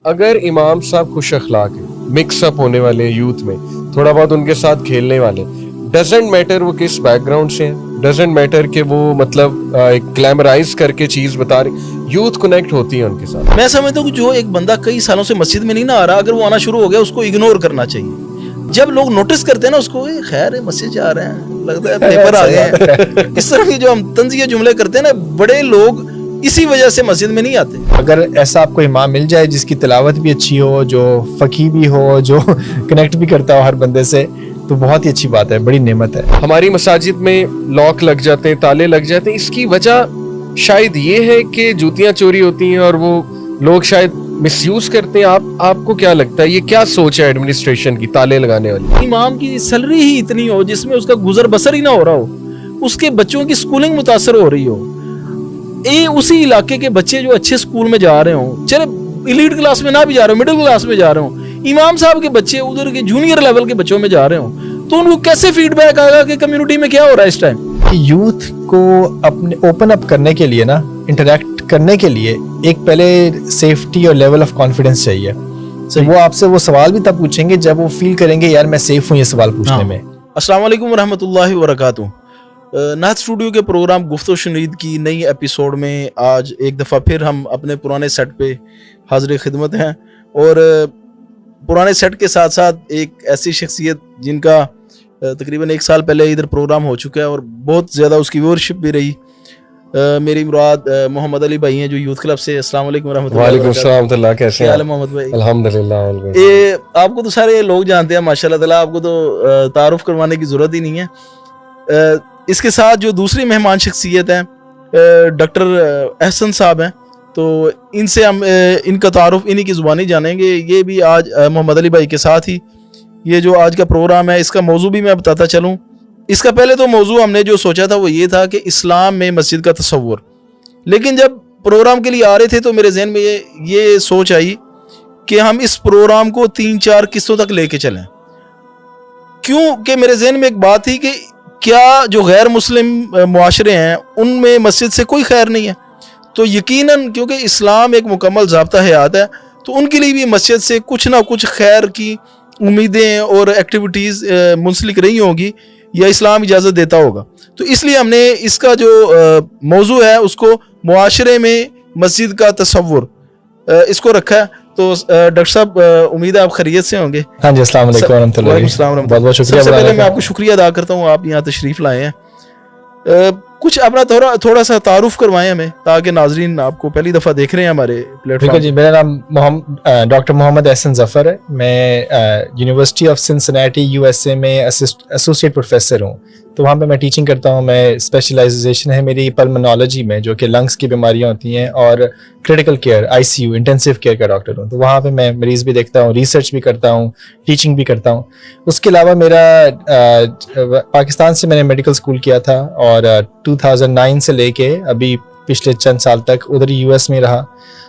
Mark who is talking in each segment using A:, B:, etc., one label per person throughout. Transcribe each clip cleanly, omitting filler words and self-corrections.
A: اگر امام صاحب خوش اخلاق ہیں, مکس اپ ہونے والے یوتھ میں, تھوڑا بہت ان کے ساتھ کھیلنے والے, ڈزنٹ میٹر وہ کس بیک گراؤنڈ سے ہیں, ڈزنٹ میٹر کہ وہ مطلب گلیمرائز کر کے چیز بتا رہے, یوتھ کنیکٹ ہوتی ہے ان کے ساتھ.
B: میں سمجھتا ہوں کہ جو ایک بندہ کئی سالوں سے مسجد میں نہیں نہ آ رہا, اگر وہ آنا شروع ہو گیا اس کو اگنور کرنا چاہیے. جب لوگ نوٹس کرتے ہیں نا اس کو, خیر ہے مسجد جا رہے ہیں, لگتا ہے پیپر آ گئے ہیں, اس طرح کی جو ہم طنزیہ جملے کرتے ہیں نا, بڑے لوگ اسی وجہ سے مسجد میں نہیں آتے.
C: اگر ایسا آپ کو امام مل جائے جس کی تلاوت بھی اچھی ہو, جو فقیہ بھی ہو, جو کنیکٹ بھی کرتا ہو ہر بندے سے, تو بہت ہی اچھی بات ہے, بڑی نعمت ہے.
A: ہماری مساجد میں لاک لگ جاتے ہیں, تالے لگ جاتے ہیں. اس کی وجہ شاید یہ ہے کہ جوتیاں چوری ہوتی ہیں اور وہ لوگ شاید مس یوز کرتے ہیں. آپ کو کیا لگتا ہے یہ کیا سوچ ہے ایڈمنسٹریشن کی تالے لگانے والی؟
B: امام کی سیلری ہی اتنی ہو جس میں اس کا گزر بسر ہی نہ ہو رہا ہو, اس کے بچوں کی سکولنگ متاثر ہو رہی ہو, اسی علاقے کے بچے جو اچھے سکول میں جا رہے ہوں, چلے ایلیٹ کلاس میں نہ بھی جا رہے ہوں, مڈل کلاس میں جا رہے ہوں, امام صاحب کے بچے ادھر کے جونیئر لیول کے بچوں میں جا رہے ہوں, تو ان کو کیسے فیڈ بیک آئے گا کہ کمیونٹی میں کیا ہو رہا ہے اس ٹائم؟
C: یوتھ کو اپنے اوپن اپ کرنے کے لیے نا, انٹریکٹ کرنے کے لیے ایک پہلے سیفٹی اور لیول آف کانفیڈنس چاہیے. وہ آپ سے وہ سوال بھی تب پوچھیں گے جب وہ فیل کریں گے یار میں سیف ہوں یہ سوال پوچھنے میں.
B: السلام علیکم ورحمۃ اللہ وبرکاتہ. نعت اسٹوڈیو کے پروگرام گفت و شنید کی نئی ایپیسوڈ میں آج ایک دفعہ پھر ہم اپنے پرانے سیٹ پہ حاضر خدمت ہیں, اور پرانے سیٹ کے ساتھ ساتھ ایک ایسی شخصیت جن کا تقریباً 1 سال پہلے ادھر پروگرام ہو چکا ہے اور بہت زیادہ اس کی ویورشپ بھی رہی. میری مراد محمد علی بھائی ہیں جو یوتھ کلب سے. السلام علیکم ورحمۃ اللہ.
A: وعلیکم السلام ورحمۃ اللہ. کیسے ہیں
B: محمد بھائی؟
A: الحمدللہ.
B: آپ کو تو سارے لوگ جانتے ہیں ماشاء اللہ تعالیٰ, آپ کو تو تعارف کروانے کی ضرورت ہی نہیں ہے. اس کے ساتھ جو دوسری مہمان شخصیت ہیں ڈاکٹر احسن صاحب ہیں, تو ان سے ہم ان کا تعارف انہی کی زبانی جانیں گے. یہ بھی آج محمد علی بھائی کے ساتھ ہی یہ جو آج کا پروگرام ہے اس کا موضوع بھی میں بتاتا چلوں. اس کا پہلے تو موضوع ہم نے جو سوچا تھا وہ یہ تھا کہ اسلام میں مسجد کا تصور, لیکن جب پروگرام کے لیے آ رہے تھے تو میرے ذہن میں یہ سوچ آئی کہ ہم اس پروگرام کو 3-4 قسطوں تک لے کے چلیں. کیوں کہ میرے ذہن میں ایک بات تھی کہ کیا جو غیر مسلم معاشرے ہیں ان میں مسجد سے کوئی خیر نہیں ہے؟ تو یقیناً کیونکہ اسلام ایک مکمل ضابطہ حیات ہے تو ان کے لیے بھی مسجد سے کچھ نہ کچھ خیر کی امیدیں اور ایکٹیویٹیز منسلک رہی ہوں گی یا اسلام اجازت دیتا ہوگا. تو اس لیے ہم نے اس کا جو موضوع ہے اس کو معاشرے میں مسجد کا تصور اس کو رکھا ہے. تو ڈاکٹر صاحب امید ہے آپ خیریت سے ہوں گے؟
C: ہاں جی, السلام علیکم ورحمۃ اللہ. بہت بہت شکریہ.
B: سب سے پہلے میں آپ کو شکریہ ادا کرتا ہوں, آپ یہاں تشریف لائے ہیں. کچھ اپنا تھوڑا سا تعارف کروائیں ہمیں تاکہ ناظرین آپ کو پہلی دفعہ دیکھ رہے ہیں ہمارے پلیٹ فارم.
C: جی, میرا نام ڈاکٹر محمد احسن ظفر ہے. میں یونیورسٹی آف سنسناٹی USA میں ایسوسیٹ پروفیسر ہوں. تو وہاں پہ میں ٹیچنگ کرتا ہوں. میں اسپیشلائزیشن ہے میری پلمنالوجی میں, جو کہ لنگس کی بیماریاں ہوتی ہیں, اور کریٹیکل کیئر ICU انٹینسیو کیئر کا ڈاکٹر ہوں. تو وہاں پہ میں مریض بھی دیکھتا ہوں, ریسرچ بھی کرتا ہوں, ٹیچنگ بھی کرتا ہوں. اس کے علاوہ میرا پاکستان سے میں نے میڈیکل اسکول کیا تھا, اور 2009 سے لے کے ابھی پچھلے چند سال تک ادھر US میں رہا.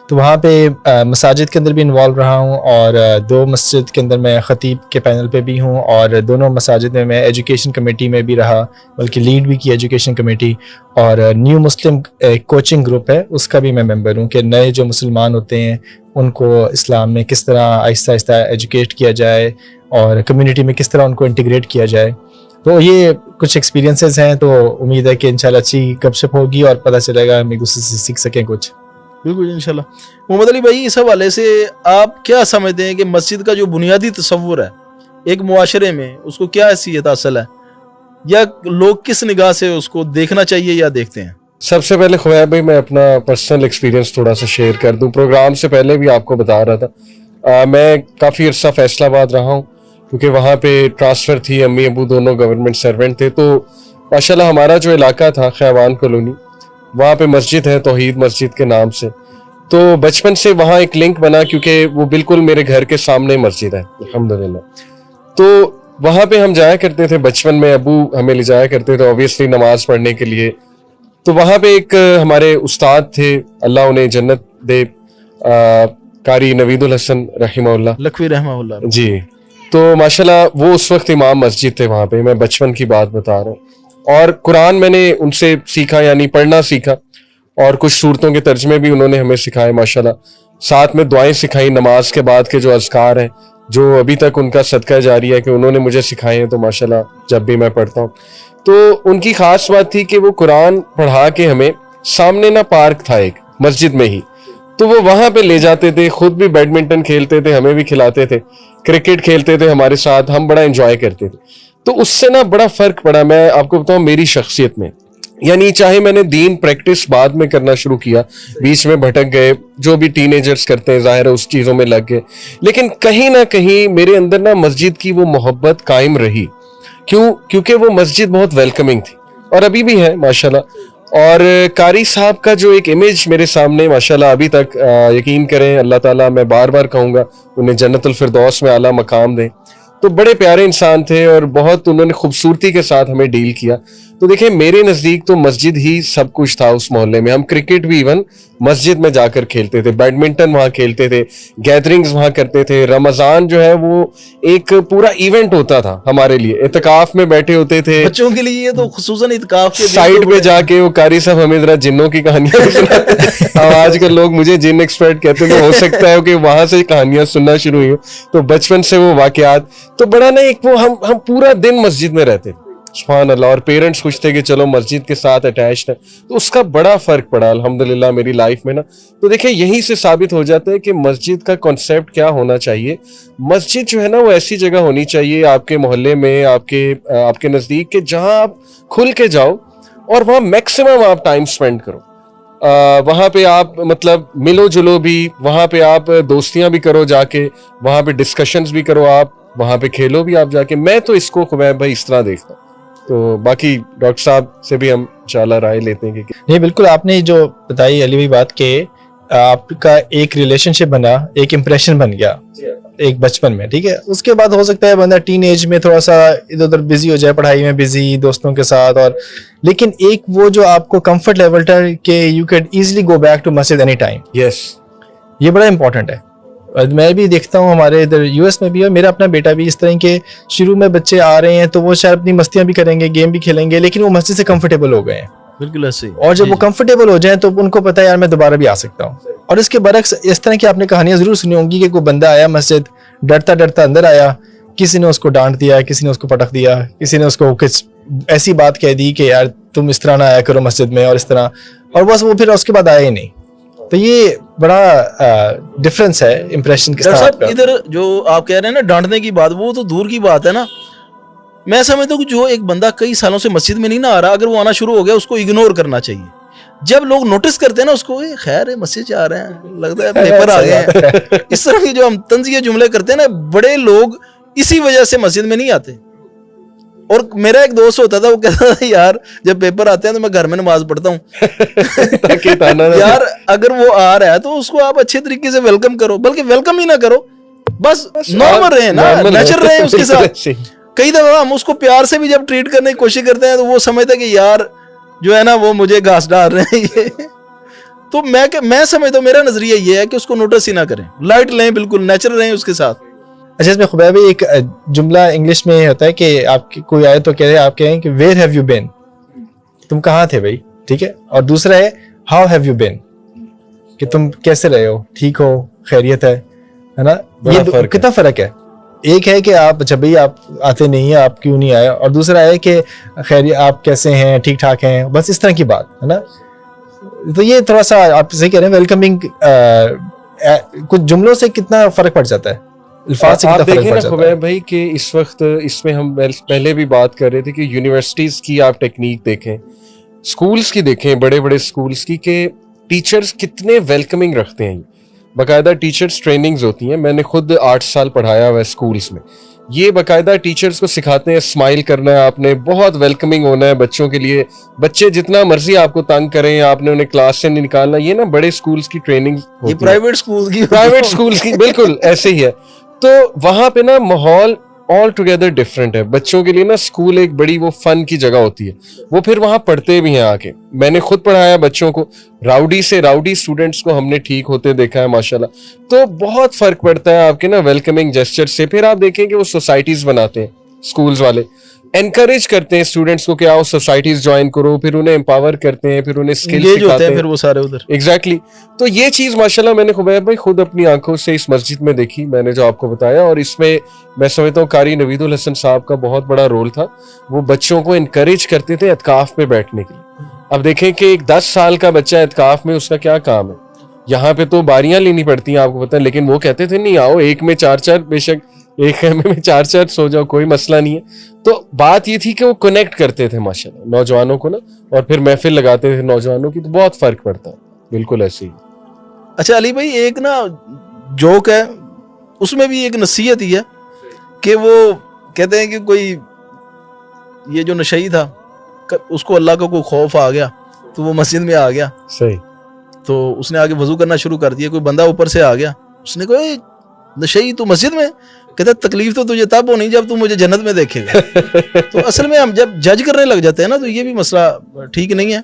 C: تو وہاں پہ مساجد کے اندر بھی انوالو رہا ہوں, اور 2 مسجد کے اندر میں خطیب کے پینل پہ بھی ہوں, اور دونوں مساجد میں ایجوکیشن کمیٹی میں بھی رہا, بلکہ لیڈ بھی کی ایجوکیشن کمیٹی. اور نیو مسلم کوچنگ گروپ ہے اس کا بھی میں ممبر ہوں, کہ نئے جو مسلمان ہوتے ہیں ان کو اسلام میں کس طرح آہستہ آہستہ ایجوکیٹ کیا جائے اور کمیونٹی میں کس طرح ان کو انٹیگریٹ کیا جائے. تو یہ کچھ ایکسپیرینسز ہیں, تو امید ہے کہ انشاءاللہ اچھی گپ شپ ہوگی اور پتہ چلے گا, ہم ایک دوسرے سے سیکھ سکیں کچھ.
B: بالکل انشاءاللہ. محمد علی بھائی, اس حوالے سے آپ کیا سمجھتے ہیں کہ مسجد کا جو بنیادی تصور ہے ایک معاشرے میں اس کو کیا حیثیت حاصل ہے, یا لوگ کس نگاہ سے اس کو دیکھنا چاہیے یا دیکھتے ہیں؟
A: سب سے پہلے خویب بھائی میں اپنا پرسنل ایکسپیرینس تھوڑا سا شیئر کر دوں. پروگرام سے پہلے بھی آپ کو بتا رہا تھا, میں کافی عرصہ فیصل آباد رہا ہوں کیونکہ وہاں پہ ٹرانسفر تھی, امی ابو دونوں گورنمنٹ سرونٹ تھے. تو ماشاءاللہ ہمارا جو علاقہ تھا خیوان کالونی, وہاں پہ مسجد ہے توحید مسجد کے نام سے. تو بچپن سے وہاں ایک لنک بنا کیونکہ وہ بالکل میرے گھر کے سامنے مسجد ہے الحمدللہ. تو وہاں پہ ہم جایا کرتے تھے بچپن میں, ابو ہمیں لے جایا کرتے تھے اوبیسلی نماز پڑھنے کے لیے. تو وہاں پہ ایک ہمارے استاد تھے, اللہ انہیں جنت دے, قاری نوید الحسن رحمہ اللہ,
B: لکھوی رحمہ اللہ
A: جی. تو ماشاءاللہ وہ اس وقت امام مسجد تھے وہاں پہ, میں بچپن کی بات بتا رہا ہوں. اور قرآن میں نے ان سے سیکھا, یعنی پڑھنا سیکھا, اور کچھ صورتوں کے ترجمے بھی انہوں نے ہمیں سکھائے ماشاءاللہ. ساتھ میں دعائیں سکھائی نماز کے بعد کے جو اذکار ہیں جو ابھی تک ان کا صدقہ جاری ہے کہ انہوں نے مجھے سکھائے ہیں، تو ماشاءاللہ جب بھی میں پڑھتا ہوں تو ان کی خاص بات تھی کہ وہ قرآن پڑھا کے ہمیں سامنے نہ پارک تھا ایک مسجد میں ہی، تو وہ وہاں پہ لے جاتے تھے، خود بھی بیڈمنٹن کھیلتے تھے، ہمیں بھی کھلاتے تھے، کرکٹ کھیلتے تھے ہمارے ساتھ، ہم بڑا انجوائے کرتے تھے. تو اس سے نا بڑا فرق پڑا. میں آپ کو بتاؤں میری شخصیت میں، یعنی چاہے میں نے دین پریکٹس بعد میں کرنا شروع کیا، بیچ میں بھٹک گئے، جو بھی ٹین ایجرز کرتے ہیں ظاہر ہے اس چیزوں میں لگ گئے، لیکن کہیں نہ کہیں میرے اندر نا مسجد کی وہ محبت قائم رہی. کیونکہ وہ مسجد بہت ویلکمنگ تھی اور ابھی بھی ہے ماشاءاللہ. اور قاری صاحب کا جو ایک امیج میرے سامنے ماشاءاللہ ابھی تک، یقین کریں اللہ تعالیٰ، میں بار بار کہوں گا انہیں جنت الفردوس میں اعلیٰ مقام دیں. تو بڑے پیارے انسان تھے اور بہت انہوں نے خوبصورتی کے ساتھ ہمیں ڈیل کیا. تو دیکھیں میرے نزدیک تو مسجد ہی سب کچھ تھا اس محلے میں. ہم کرکٹ بھی ایون مسجد میں جا کر کھیلتے تھے، بیڈمنٹن وہاں کھیلتے تھے، گیدرنگز وہاں کرتے تھے. رمضان جو ہے وہ ایک پورا ایونٹ ہوتا تھا ہمارے لیے، اعتکاف میں بیٹھے ہوتے تھے.
B: بچوں کے لیے تو خصوصاً اعتکاف کے
A: سائڈ پہ جا کے وہ قاری صاحب ہمیں ذرا جنوں کی کہانیاں سناتے. اب آج کل لوگ مجھے جن ایکسپرٹ کہتے ہیں، تو ہو سکتا ہے کہ وہاں سے کہانیاں سننا شروع ہوئی. تو بچپن سے وہ واقعات تو بڑا نا ایک وہ ہم پورا دن مسجد میں رہتے تھے. سبحان اللہ. اور پیرنٹس خوش تھے کہ چلو مسجد کے ساتھ اٹیچڈ ہے. تو اس کا بڑا فرق پڑا الحمدللہ میری لائف میں نا. تو دیکھیں یہیں سے ثابت ہو جاتا ہے کہ مسجد کا کنسیپٹ کیا ہونا چاہیے. مسجد جو ہے نا وہ ایسی جگہ ہونی چاہیے آپ کے محلے میں، آپ کے نزدیک، کہ جہاں آپ کھل کے جاؤ اور وہاں میکسیمم آپ ٹائم سپینڈ کرو. وہاں پہ آپ مطلب ملو جلو بھی، وہاں پہ آپ دوستیاں بھی کرو جا کے، وہاں پہ ڈسکشنز بھی کرو آپ، وہاں پہ کھیلو بھی آپ جا کے. میں تو اس کو خبیب بھائی اس طرح دیکھتا ہوں. تو باقی ڈاکٹر صاحب سے بھی ہم انشاءاللہ رائے لیتے ہیں کہ
C: نہیں بالکل آپ نے جو بتائی علی بھائی بات کہ آپ کا ایک ریلیشن شپ بنا، ایک امپریشن بن گیا ایک بچپن میں، ٹھیک ہے. اس کے بعد ہو سکتا ہے بندہ ٹین ایج میں تھوڑا سا ادھر ادھر بزی ہو جائے، پڑھائی میں بزی، دوستوں کے ساتھ، اور لیکن ایک وہ جو آپ کو کمفرٹ لیول تھا کہ you can easily go back to مسجد اینی ٹائم،
A: یس
C: یہ بڑا امپورٹنٹ ہے. میں بھی دیکھتا ہوں ہمارے ادھر یو ایس میں بھی، اور میرا اپنا بیٹا بھی اس طرح کے شروع میں بچے آ رہے ہیں تو وہ شاید اپنی مستیاں بھی کریں گے، گیم بھی کھیلیں گے، لیکن وہ مسجد سے کمفرٹیبل ہو گئے ہیں.
B: بالکل ایسے ہی.
C: اور جب وہ کمفرٹیبل ہو جائیں تو ان کو پتا ہے یار میں دوبارہ بھی آ سکتا ہوں. اور اس کے برعکس اس طرح کی آپ نے کہانیاں ضرور سنی ہوں گی کہ کوئی بندہ آیا مسجد، ڈرتا ڈرتا اندر آیا، کسی نے اس کو ڈانٹ دیا، کسی نے اس کو پٹک دیا، کسی نے اس کو کچھ ایسی بات کہہ دی کہ یار تم اس طرح نہ آیا کرو مسجد میں، اور اس طرح، اور بس وہ پھر اس کے بعد آیا ہی نہیں. تو یہ بڑا ڈفرینس ہے امپریشن کے ساتھ.
B: ادھر جو آپ کہہ رہے ہیں نا ڈانٹنے کی بات، وہ تو دور کی بات ہے نا. میں سمجھتا ہوں کہ جو ایک بندہ کئی سالوں سے مسجد میں نہیں نہ آ رہا، اگر وہ آنا شروع ہو گیا اس کو اگنور کرنا چاہیے. جب لوگ نوٹس کرتے ہیں نا اس کو، خیر ہے مسجد جا رہے ہیں، لگتا ہے پیپر آ گئے ہیں، اس طرح کی جو ہم طنزیہ جملے کرتے ہیں نا، بڑے لوگ اسی وجہ سے مسجد میں نہیں آتے. اور میرا ایک دوست ہوتا تھا، وہ کہتا تھا یار جب پیپر آتے ہیں تو میں گھر میں نماز پڑھتا ہوں. یار اگر وہ آ رہا ہے تو اس کو آپ اچھے طریقے سے ویلکم کرو، بلکہ ویلکم ہی نہ کرو، بس نارمل رہیں نا، نیچر رہیں اس کے ساتھ. کئی دفعہ ہم اس کو پیار سے بھی جب ٹریٹ کرنے کی کوشش کرتے ہیں تو وہ سمجھتا ہے کہ یار جو ہے نا وہ مجھے گھاس ڈال رہے ہیں یہ. تو میں سمجھتا ہوں، میرا نظریہ یہ ہے کہ اس کو نوٹس ہی نہ کریں، لائٹ لیں، بالکل نیچرل رہیں اس کے ساتھ.
C: اچھا اس میں خبیب ایک جملہ انگلش میں ہوتا ہے کہ آپ کوئی آئے تو آپ کہیں کہ ویئر ہیو یو بین، تم کہاں تھے بھائی، ٹھیک ہے. اور دوسرا ہے ہاؤ ہیو یو بین، کہ تم کیسے رہے ہو، ٹھیک ہو، خیریت ہے نا. یہ کتنا فرق ہے. ایک ہے کہ آپ جب بھی آپ آتے نہیں ہیں آپ کیوں نہیں آئے، اور دوسرا ہے کہ خیر آپ کیسے ہیں، ٹھیک ٹھاک ہیں، بس اس طرح کی بات ہے نا. تو یہ تھوڑا سا آپ صحیح کہہ رہے ہیں، ویلکمنگ کچھ جملوں سے کتنا فرق پڑ جاتا ہے، الفاظ سے کتنا فرق پڑ جاتا ہے.
A: خبیب بھائی کہ اس وقت اس میں ہم پہلے بھی بات کر رہے تھے کہ یونیورسٹیز کی آپ ٹیکنیک دیکھیں، اسکولس کی دیکھیں، بڑے بڑے اسکولس کی، کہ ٹیچرز کتنے ویلکمنگ رکھتے ہیں. باقاعدہ ٹیچرز ٹریننگز ہوتی ہیں. میں نے خود 8 سال پڑھایا ہوا ہے اسکولس میں. یہ باقاعدہ ٹیچرز کو سکھاتے ہیں اسمائل کرنا ہے، آپ نے بہت ویلکمنگ ہونا ہے بچوں کے لیے. بچے جتنا مرضی آپ کو تنگ کریں، آپ نے انہیں کلاس سے نہیں نکالنا. یہ نا بڑے اسکولس کی ٹریننگ،
B: یہ پرائیویٹ
A: اسکولس کی بالکل ایسے ہی ہے. تو وہاں پہ نا ماحول آل ٹوگیدر ڈفرینٹ ہے. بچوں کے لیے نا اسکول ایک بڑی وہ فن کی جگہ ہوتی ہے، وہ پھر وہاں پڑھتے بھی ہیں آ کے. میں نے خود پڑھایا بچوں کو، راؤڈی سے راؤڈی اسٹوڈنٹس کو ہم نے ٹھیک ہوتے دیکھا ہے ماشاءاللہ. تو بہت فرق پڑتا ہے آپ کے نا ویلکمنگ جیسچر سے. پھر آپ دیکھیں کہ وہ سوسائٹیز بناتے ہیں اسکولز والے، encourage کرتے ہیں اسٹوڈنٹس کو کہ آؤ سوسائٹیز جوائن کرو, پھر انہیں امپاور کرتے ہیں, پھر انہیں اسکل
B: انگیج ہوتے
A: سکھاتے
B: ہیں
A: ہیں.
B: پھر وہ سارے ادھر.
A: ایگزیکٹلی. تو یہ چیز ماشاءاللہ میں نے خبیب بھائی خود اپنی آنکھوں سے اس مسجد میں دیکھی, میں نے جو آپ کو بتایا, اور اس میں میں سمجھتا ہوں قاری نوید الحسن صاحب کا بہت بڑا رول تھا. وہ بچوں کو انکریج کرتے تھے اعتکاف پہ بیٹھنے کے لیے. اب دیکھیں کہ ایک 10 سال کا بچہ اعتکاف میں اس کا کیا کام ہے, یہاں پہ تو باریاں لینی پڑتی ہیں آپ کو پتہ ہے, لیکن وہ کہتے تھے نہیں آؤ ایک میں 4 بے شک ایک خیمے میں 4 سو جاؤ, کوئی مسئلہ نہیں ہے. تو بات یہ تھی کہ وہ کنیکٹ کرتے تھے ماشاءاللہ نوجوانوں کو نا, اور پھر محفل لگاتے تھے نوجوانوں کی, تو بہت فرق پڑتا ہے. بالکل ایسے ہی.
B: اچھا علی بھائی, ایک نا جوک ہے, اس میں بھی ایک نصیحت ہی ہے کہ وہ کہتے ہیں کہ کوئی یہ جو نشئی تھا اس کو اللہ کا کوئی خوف آ گیا تو وہ مسجد میں آ گیا.
A: صحیح.
B: تو اس نے آگے وضو کرنا شروع کر دیا, کوئی بندہ اوپر سے آ گیا, اس نے کہا نشئی تو مسجد میں, کہتا تکلیف تو تجھے تب ہونی جب تو مجھے جنت میں دیکھے گا. تو اصل میں ہم جب جج کرنے لگ جاتے ہیں نا تو یہ بھی مسئلہ ٹھیک نہیں ہے.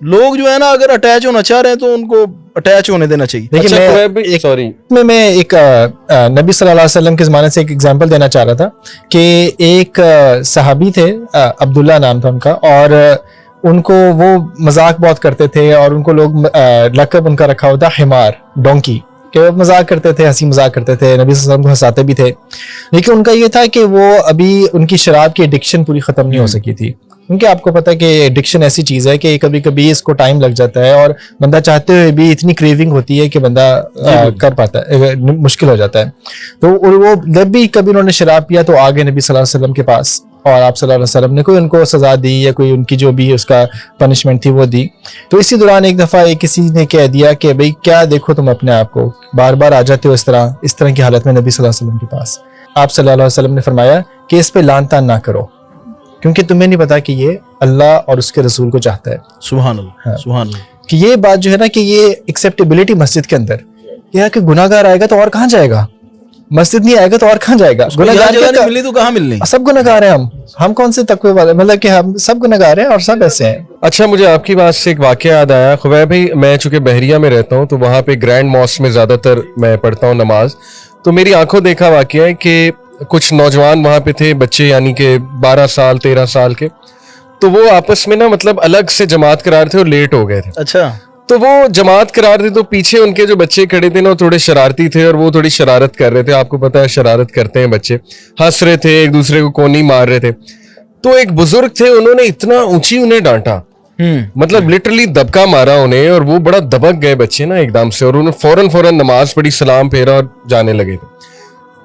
B: لوگ جو ہے نا اگر اٹیچ ہونا چاہ رہے ہیں تو ان کو اٹیچ ہونے دینا چاہیے.
C: دیکھیں
A: سوری
C: میں ایک نبی صلی اللہ علیہ وسلم کے زمانے سے ایک ایگزامپل دینا چاہ رہا تھا کہ ایک صحابی تھے, عبداللہ نام تھا ان کا, اور ان کو وہ مذاق بہت کرتے تھے, اور ان کو لوگ لقب ان کا رکھا ہوتا حمار, ڈونکی, کہ وہ مذاق کرتے تھے, ہنسی مذاق کرتے تھے, نبی صلی اللہ علیہ وسلم کو ہنساتے بھی تھے. لیکن ان کا یہ تھا کہ وہ ابھی ان کی شراب کی ایڈکشن پوری ختم نہیں ہو سکی تھی, کیونکہ آپ کو پتہ ہے کہ ایڈکشن ایسی چیز ہے کہ کبھی کبھی اس کو ٹائم لگ جاتا ہے, اور بندہ چاہتے ہوئے بھی اتنی کریونگ ہوتی ہے کہ بندہ کر پاتا ہے, مشکل ہو جاتا ہے. تو وہ جب بھی کبھی انہوں نے شراب پیا تو آگے نبی صلی اللہ علیہ وسلم کے پاس, اور آپ صلی اللہ علیہ وسلم نے کوئی ان کو سزا دی یا کوئی ان کی جو بھی اس کا پنشمنٹ تھی وہ دی. تو اسی دوران ایک دفعہ کسی نے کہہ دیا کہ بھئی کیا دیکھو تم اپنے آپ کو, بار بار آ جاتے ہو اس طرح کی حالت میں نبی صلی اللہ علیہ وسلم کے پاس. آپ صلی اللہ علیہ وسلم نے فرمایا کہ اس پہ لعن طعن نہ کرو, کیونکہ تمہیں نہیں پتا کہ یہ اللہ اور اس کے رسول کو چاہتا ہے.
B: سبحان اللہ, سبحان اللہ.
C: کہ یہ بات جو ہے نا کہ یہ ایکسیپٹیبلٹی مسجد کے اندر, یہ کہ گناہ گار آئے گا تو اور کہاں جائے گا, مسجد نہیں آئے گا تو اور کہاں جائے گا,
B: گناہ گار ملی تو کہاں ملنی,
C: سب گناہ گار ہیں, ہم کون سے تقوی والے, مطلب کہ ہم سب گناہ گار ہیں اور سب ایسے ہیں.
A: اچھا, مجھے آپ کی بات سے ایک واقعہ یاد آیا خبیب بھائی. میں چونکہ بحریہ میں رہتا ہوں تو وہاں پہ گرینڈ ماسک میں زیادہ تر میں پڑھتا ہوں نماز, تو میری آنکھوں دیکھا واقعہ ہے کہ کچھ نوجوان وہاں پہ تھے, بچے یعنی کہ 12 سال 13 سال کے, تو وہ آپس میں نا مطلب الگ سے جماعت کرا رہے تھے اور لیٹ ہو گئے تھے. اچھا. تو وہ جماعت کرا رہے تھے تو پیچھے ان کے جو بچے کھڑے تھے نا وہ تھوڑے شرارتی تھے, اور وہ تھوڑی شرارت کر رہے تھے. آپ کو پتا ہے شرارت کرتے ہیں بچے, ہنس رہے تھے, ایک دوسرے کو کونی مار رہے تھے. تو ایک بزرگ تھے, انہوں نے اتنا اونچی انہیں ڈانٹا, مطلب لٹرلی دبکا مارا انہیں, اور وہ بڑا دبک گئے بچے نا ایک دم سے, اور انہوں فوراً نماز پڑھی, سلام پھیرا اور جانے لگے تھے.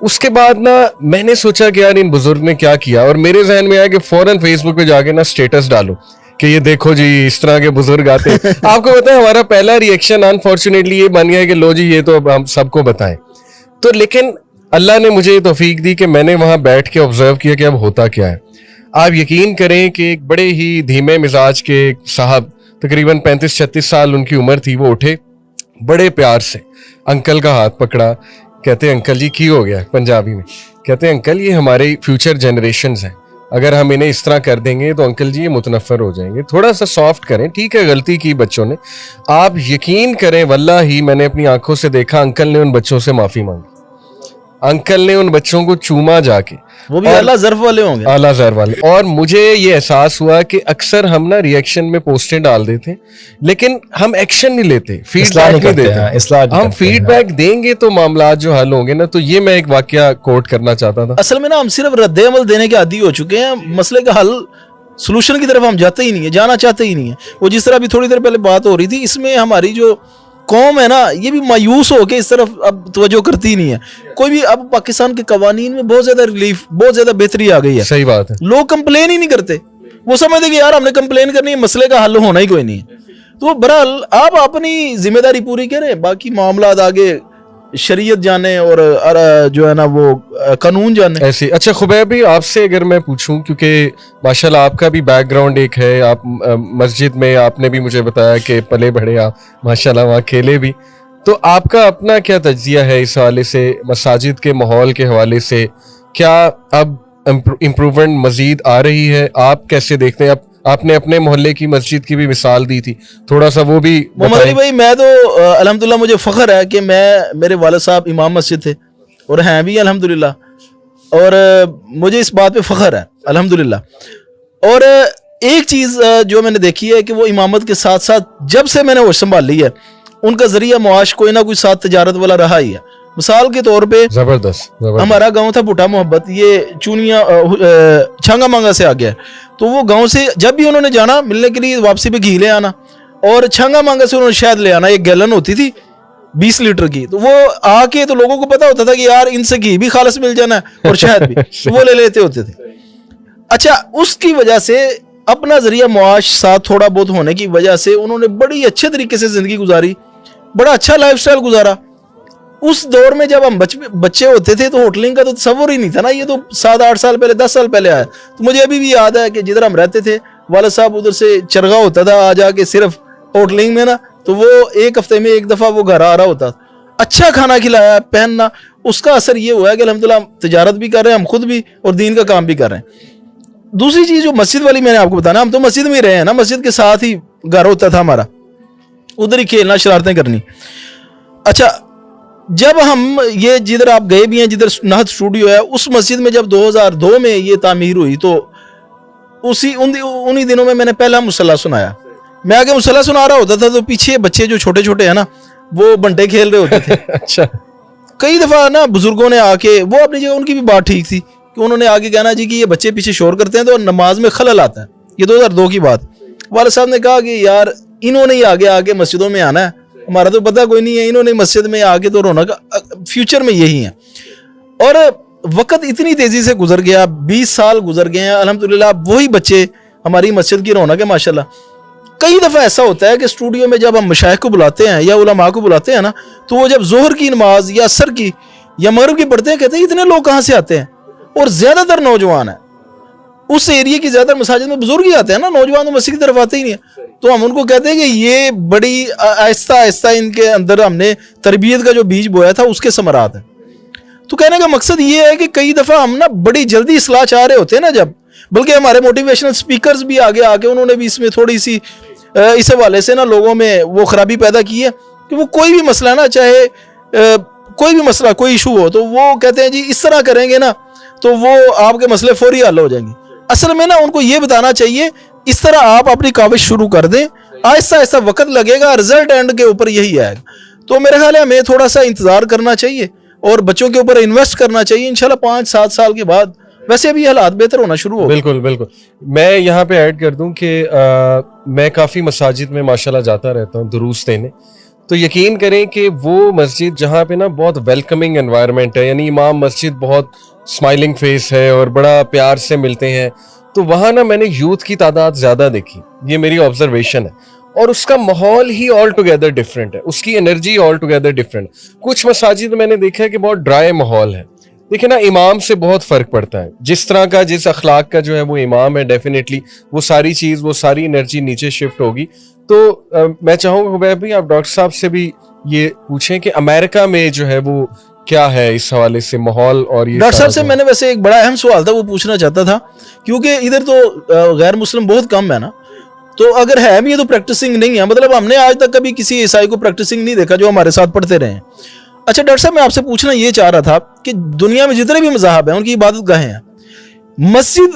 A: اس کے بعد نا میں نے سوچا کہ یار ان بزرگ نے کیا کیا, اور میرے ذہن میں آیا کہ فوراً فیس بک پہ جا کے نا اسٹیٹس ڈالو کہ یہ دیکھو جی اس طرح کے بزرگ آتے ہیں. آپ کو پتا ہے ہمارا پہلا ریئیکشن انفارچونیٹلی یہ بن گیا کہ لو جی یہ تو اب ہم سب کو بتائیں. تو لیکن اللہ نے مجھے یہ توفیق دی کہ میں نے وہاں بیٹھ کے آبزرو کیا کہ اب ہوتا کیا ہے. آپ یقین کریں کہ ایک بڑے ہی دھیمے مزاج کے صاحب, تقریباً 35-36 سال ان کی عمر تھی, وہ اٹھے, بڑے پیار سے انکل کا ہاتھ پکڑا, کہتے ہیں انکل جی کی ہو گیا, پنجابی میں کہتے ہیں انکل یہ ہمارے فیوچر جنریشنز ہیں, اگر ہم انہیں اس طرح کر دیں گے تو انکل جی یہ متنفر ہو جائیں گے, تھوڑا سا سافٹ کریں, ٹھیک ہے غلطی کی بچوں نے. آپ یقین کریں واللہ ہی میں نے اپنی آنکھوں سے دیکھا انکل نے ان بچوں سے معافی مانگی, انکل نے ان بچوں کو چوما جا کے,
B: وہ بھی اعلیٰ ظرف والے ہوں گے,
A: اعلیٰ ظرف والے. اور مجھے یہ احساس ہوا کہ اکثر ہم نا ریئیکشن میں پوسٹیں ڈال دیتے ہیں لیکن ہم ایکشن نہیں لیتے, فیڈ بیک نہیں دیتے. ہم فیڈ بیک دیں گے تو معاملات جو حل ہوں گے نا. تو یہ میں ایک واقعہ کوٹ کرنا چاہتا تھا.
B: اصل میں نا ہم صرف رد عمل دینے کے عادی ہو چکے ہیں, مسئلے کا حل سولوشن کی طرف ہم جاتے ہی نہیں ہیں, جانا چاہتے ہی نہیں ہیں. وہ جس طرح ابھی تھوڑی دیر پہلے بات ہو رہی تھی, اس میں ہماری جو قوم ہے نا یہ بھی مایوس ہو کے اس طرف اب توجہ کرتی ہی نہیں ہے. کوئی بھی اب پاکستان کے قوانین میں بہت زیادہ ریلیف, بہت زیادہ بہتری آ گئی ہے.
A: صحیح بات ہے.
B: لوگ کمپلین ہی نہیں کرتے, وہ سمجھتے کہ یار ہم نے کمپلین کرنی ہے, مسئلے کا حل ہونا ہی کوئی نہیں ہے. تو بہرحال آپ اپنی ذمہ داری پوری کریں, باقی معاملات آگے شریعت جانے اور جو ہے نا وہ قانون جانے ایسے.
A: اچھا خبیب بھی آپ سے اگر میں پوچھوں, کیونکہ ماشاءاللہ آپ کا بھی بیک گراؤنڈ ایک ہے, آپ مسجد میں آپ نے بھی مجھے بتایا کہ پلے بڑھے آپ ماشاءاللہ وہاں کھیلے بھی, تو آپ کا اپنا کیا تجزیہ ہے اس حوالے سے, مساجد کے ماحول کے حوالے سے, کیا اب امپرومنٹ مزید آ رہی ہے؟ آپ کیسے دیکھتے ہیں؟ آپ نے اپنے محلے کی مسجد کی بھی مثال دی تھی, تھوڑا سا وہ بھی
B: محمد علی بھائی. میں تو الحمدللہ مجھے فخر ہے کہ میرے والد صاحب امام مسجد تھے اور ہیں بھی الحمدللہ, اور مجھے اس بات پہ فخر ہے الحمدللہ. اور ایک چیز جو میں نے دیکھی ہے کہ وہ امامت کے ساتھ ساتھ جب سے میں نے ہوش سنبھال لی ہے ان کا ذریعہ معاش کوئی نہ کوئی ساتھ تجارت والا رہا ہی ہے. مثال کے طور پہ
A: زبردست
B: ہمارا گاؤں تھا بھٹا محبت, یہ چونیاں چھانگا مانگا سے آ گیا ہے. تو وہ گاؤں سے جب بھی انہوں نے جانا ملنے کے لیے واپسی پہ گھی لے آنا, اور چھانگا مانگا سے انہوں نے شاید لے آنا, ایک گیلن ہوتی تھی 20 لیٹر کی. تو وہ آ کے تو لوگوں کو پتا ہوتا تھا کہ یار ان سے گھی بھی خالص مل جانا ہے اور شہد بھی, تو وہ لے لیتے ہوتے تھے. اچھا, اس کی وجہ سے اپنا ذریعہ معاش ساتھ تھوڑا بہت ہونے کی وجہ سے انہوں نے بڑی اچھے طریقے سے زندگی گزاری, بڑا اچھا لائف سٹائل گزارا. اس دور میں جب ہم بچے ہوتے تھے تو ہوٹلنگ کا تو تصور ہی نہیں تھا نا, یہ تو 7-8 سال پہلے 10 سال پہلے آیا. تو مجھے ابھی بھی یاد ہے کہ جدھر ہم رہتے تھے والد صاحب ادھر سے چرگا ہوتا تھا آ جا کے صرف ہوٹلنگ میں نا, تو وہ ایک ہفتے میں ایک دفعہ وہ گھر آ رہا ہوتا, اچھا کھانا کھلایا پہننا. اس کا اثر یہ ہوا ہے کہ الحمدللہ تجارت بھی کر رہے ہیں ہم خود بھی اور دین کا کام بھی کر رہے ہیں. دوسری چیز جو مسجد والی میں نے آپ کو بتانا, ہم تو مسجد میں ہی رہے ہیں نا, مسجد کے ساتھ ہی گھر ہوتا تھا ہمارا, ادھر ہی کھیلنا شرارتیں کرنی. اچھا, جب ہم یہ جدھر آپ گئے بھی ہیں جدھر نہت اسٹوڈیو ہے, اس مسجد میں جب 2002 میں یہ تعمیر ہوئی تو انہی دنوں میں نے پہلا مصلی سنایا. میں آگے مصلی سنا رہا ہوتا تھا تو پیچھے بچے جو چھوٹے چھوٹے ہیں نا وہ بنٹے کھیل رہے ہوتے تھے.
A: اچھا,
B: کئی دفعہ نا بزرگوں نے آ کے, وہ اپنی جگہ ان کی بھی بات ٹھیک تھی کہ انہوں نے آگے کہنا جی کہ یہ بچے پیچھے شور کرتے ہیں تو نماز میں خلل آتا ہے. یہ 2002 کی بات. والد صاحب نے کہا کہ یار انہوں نے ہی آگے مسجدوں میں آنا ہے, ہمارا تو پتہ کوئی نہیں ہے, انہوں نے مسجد میں آگے تو رونق فیوچر میں یہی ہیں. اور وقت اتنی تیزی سے گزر گیا, 20 سال گزر گئے ہیں الحمدللہ. وہی بچے ہماری مسجد کی رونق ہے ماشاءاللہ. کئی دفعہ ایسا ہوتا ہے کہ اسٹوڈیو میں جب ہم مشائخ کو بلاتے ہیں یا علماء کو بلاتے ہیں نا, تو وہ جب ظہر کی نماز یا عصر کی یا مغرب کی پڑھتے ہیں کہتے ہیں اتنے لوگ کہاں سے آتے ہیں, اور زیادہ تر نوجوان ہیں. اس ایریے کی زیادہ مساجد میں بزرگ ہی آتے ہیں نا, نوجوان تو مسجد کی طرف آتے ہی نہیں ہیں. تو ہم ان کو کہتے ہیں کہ یہ بڑی آہستہ آہستہ ان کے اندر ہم نے تربیت کا جو بیج بویا تھا اس کے ثمرات ہیں. تو کہنے کا مقصد یہ ہے کہ کئی دفعہ ہم نا بڑی جلدی اصلاح چاہ رہے ہوتے ہیں نا جب, بلکہ ہمارے موٹیویشنل سپیکرز بھی آگے آ کے انہوں نے بھی اس میں تھوڑی سی اس حوالے سے نا لوگوں میں وہ خرابی پیدا کی ہے کہ وہ کوئی بھی مسئلہ نا, چاہے کوئی بھی مسئلہ کوئی ایشو ہو, تو وہ کہتے ہیں جی اس طرح کریں گے نا تو وہ آپ کے مسئلے فوری حل ہو جائیں گے. اصل میں نا ان کو یہ بتانا چاہیے اس طرح آپ اپنی کاوش شروع کر دیں, آہستہ آہستہ وقت لگے گا, رزلٹ اینڈ کے اوپر یہی آئے گا. تو میرے خیال ہے ہمیں تھوڑا سا انتظار کرنا چاہیے اور بچوں کے اوپر انویسٹ کرنا چاہیے. انشاءاللہ 5-7 سال کے بعد ویسے بھی حالات بہتر ہونا شروع ہو.
A: بالکل بالکل. میں یہاں پہ ایڈ کر دوں کہ میں کافی مساجد میں ماشاءاللہ جاتا رہتا ہوں دروس دینے. تو یقین کریں کہ وہ مسجد جہاں پہ نا بہت ویلکمنگ انوائرمنٹ ہے, یعنی امام مسجد بہت اسمائلنگ فیس ہے اور بڑا پیار سے ملتے ہیں, تو وہاں نا میں نے یوتھ کی تعداد زیادہ دیکھی, یہ میری آبزرویشن ہے. اور اس کا ماحول ہی آل ٹوگیدر ڈفرینٹ ہے, اس کی انرجی آل ٹوگیدر ڈفرینٹ. کچھ مساجد میں نے دیکھا ہے کہ بہت ڈرائی ماحول ہے. دیکھیں نا, امام سے بہت فرق پڑتا ہے, جس طرح کا جس اخلاق کا جو ہے وہ امام ہے, ڈیفینیٹلی وہ ساری چیز وہ ساری انرجی نیچے شفٹ ہوگی. تو میں چاہوں گا حبیب بھائی آپ ڈاکٹر صاحب سے بھی یہ پوچھیں کہ امریکہ میں جو ہے وہ کیا ہے اس حوالے سے ماحول. اور یہ
B: ڈاکٹر صاحب سے میں نے ویسے ایک بڑا اہم سوال تھا وہ پوچھنا چاہتا تھا, کیونکہ ادھر تو غیر مسلم بہت کم ہے نا, تو اگر ہے بھی یہ تو پریکٹسنگ نہیں ہے, مطلب ہم نے آج تک کبھی کسی عیسائی کو پریکٹسنگ نہیں دیکھا جو ہمارے ساتھ پڑھتے رہے ہیں. اچھا ڈاکٹر صاحب, میں آپ سے پوچھنا یہ چاہ رہا تھا کہ دنیا میں جتنے بھی مذاہب ہیں ان کی عبادت گاہیں ہیں, مسجد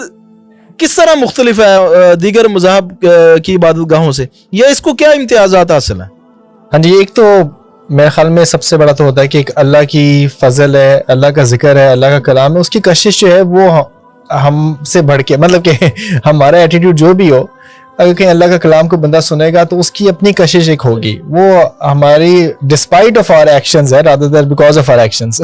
B: کس طرح مختلف ہے دیگر مذاہب کی عبادت گاہوں سے, یا اس کو کیا امتیازات حاصل ہیں؟
C: ہاں جی, ایک تو میرے خیال میں سب سے بڑا تو ہوتا ہے کہ ایک اللہ کی فضل ہے, اللہ کا ذکر ہے, اللہ کا کلام ہے, اس کی کشش جو ہے وہ ہم سے بڑھ کے, مطلب کہ ہمارا ایٹیٹیوڈ جو بھی ہو, اگر کہیں اللہ کا کلام کو بندہ سنے گا تو اس کی اپنی کشش ایک ہوگی, وہ ہماری ڈسپائٹ آف آور ایکشنز ہے rather than because of our actions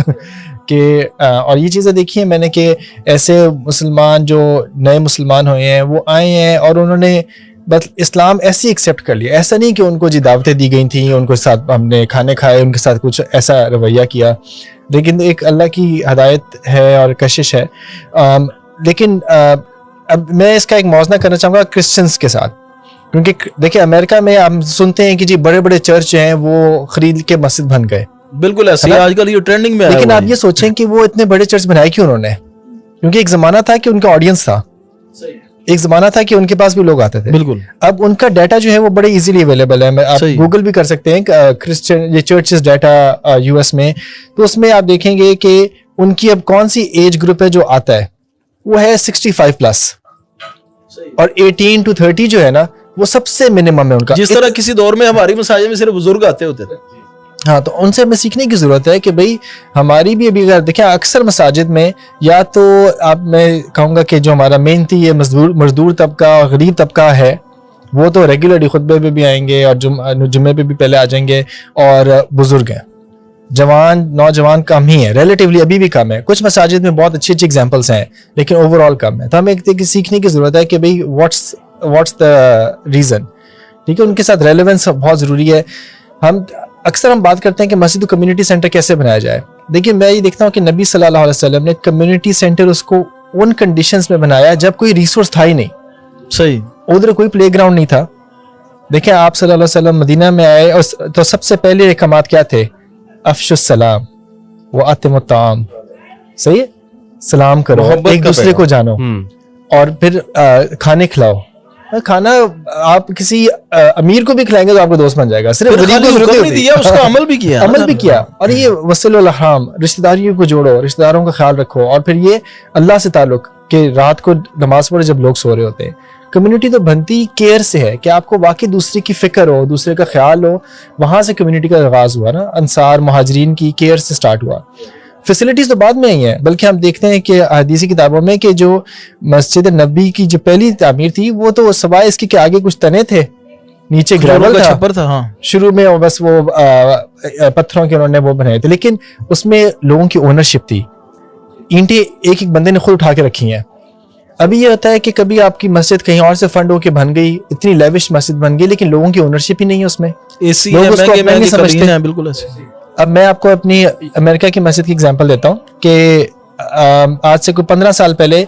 C: کہ اور یہ چیزیں دیکھی ہیں میں نے کہ ایسے مسلمان جو نئے مسلمان ہوئے ہیں وہ آئے ہیں اور انہوں نے بس اسلام ایسے ایکسیپٹ کر لیا. ایسا نہیں کہ ان کو جی دعوتیں دی گئی تھیں, ان کے ساتھ ہم نے کھانے کھائے, ان کے ساتھ کچھ ایسا رویہ کیا, لیکن ایک اللہ کی ہدایت ہے اور کشش ہے. لیکن اب میں اس کا ایک موازنہ کرنا چاہوں گا کرسچنس کے ساتھ, کیونکہ دیکھیں امریکہ میں ہم سنتے ہیں کہ جی بڑے بڑے چرچ ہیں وہ خرید کے مسجد بن گئے,
B: بالکل ایسا ہی آج کل یہ ٹرینڈنگ میں,
C: لیکن آپ یہ سوچیں کہ وہ اتنے بڑے چرچ بنائے کیوں انہوں نے, کیونکہ ایک زمانہ تھا کہ ان کا آڈینس تھا, ایک زمانہ تھا کہ ان کے پاس بھی لوگ آتے تھے.
B: بالکل.
C: اب ان کا ڈیٹا جو ہے وہ بڑے ایزیلی اویلیبل ہے, آپ گوگل بھی کر سکتے ہیں کرسچن یہ چرچز ڈیٹا US میں, تو اس میں آپ دیکھیں گے کہ ان کی اب کون سی ایج گروپ ہے جو آتا ہے, وہ ہے 65 پلس, اور 18 to 30 جو ہے نا وہ سب سے منیمم ہے ان کا.
B: جس طرح کسی دور میں ہماری مساجد میں صرف بزرگ آتے ہوتے تھے.
C: ہاں, تو ان سے ہمیں سیکھنے کی ضرورت ہے کہ بھئی ہماری بھی ابھی اگر دیکھیں اکثر مساجد میں یا تو میں کہوں گا کہ جو ہمارا مین تھی یہ مزدور طبقہ اور غریب طبقہ ہے, وہ تو ریگولرلی خطبے پہ بھی آئیں گے اور جمعے پہ بھی پہلے آ جائیں گے, اور بزرگ ہیں, نوجوان کم ہی ہیں, ریلیٹیولی ابھی بھی کم ہے. کچھ مساجد میں بہت اچھی ایگزامپلس ہیں لیکن اوور آل کم ہے. تو ہمیں سیکھنے کی ضرورت ہے کہ بھئی واٹس دا ریزن, ٹھیک ہے. ان کے ساتھ ریلیونس بہت ضروری ہے. ہم بات کرتے ہیں کہ مسجد کو کمیونٹی سینٹر کیسے بنایا جائے. دیکھیے میں یہ دیکھتا ہوں کہ نبی صلی اللہ علیہ وسلم نے کمیونٹی سینٹر اس کو ان کنڈیشنز میں بنایا جب کوئی ریسورس تھا ہی نہیں.
B: صحیح,
C: ادھر کوئی پلے گراؤنڈ نہیں تھا. دیکھیں آپ صلی اللہ علیہ وسلم مدینہ میں آئے اور تو سب سے پہلے احکامات کیا تھے؟ افشوا السلام واطعموا الطعام. صحیح ہے, سلام کرو, ایک دوسرے کو جانو, اور پھر کھانے کھلاؤ. کھانا آپ کسی امیر کو بھی کھلائیں گے تو آپ کا دوست بن جائے گا. صرف غریب کو ضرورت نہیں دیا,
B: اس کا عمل بھی کیا.
C: اور یہ وصل الارحام, رشتہ داریوں کو جوڑو, رشتہ داروں کا خیال رکھو. اور پھر یہ اللہ سے تعلق کہ رات کو نماز پڑھے جب لوگ سو رہے ہوتے ہیں. کمیونٹی تو بنتی کیئر سے ہے کہ آپ کو واقعی دوسرے کی فکر ہو, دوسرے کا خیال ہو. وہاں سے کمیونٹی کا آغاز ہوا نا, انصار مہاجرین کی کیئر سے سٹارٹ ہوا. فیسلٹیز تو بعد میں آئی ہیں, بلکہ ہم دیکھتے ہیں کہ حدیثی کتابوں میں کہ جو مسجد نبی کی جو پہلی تعمیر تھی وہ تو سوائے اس کے آگے کچھ تنے تھے, نیچے گریول تھا,
B: چھپر تھا.
C: شروع میں بس وہ پتھروں کے انہوں نے وہ بنائے تھے, لیکن اس میں لوگوں کی اونرشپ تھی. اینٹیں ایک بندے نے خود اٹھا کے رکھی ہیں. ابھی یہ ہوتا ہے کہ کبھی آپ کی مسجد کہیں اور سے فنڈ ہو کے بن گئی, اتنی لیوش مسجد بن گئی, لیکن لوگوں کی اونرشپ ہی نہیں ہے اس میں. لوگ اس کو اپنا نہیں سمجھتے.
B: بالکل ایسے.
C: اب میں آپ کو اپنی امریکہ کی مسجد کی ایگزامپل دیتا ہوں کہ آج سے کوئی 15 سال پہلے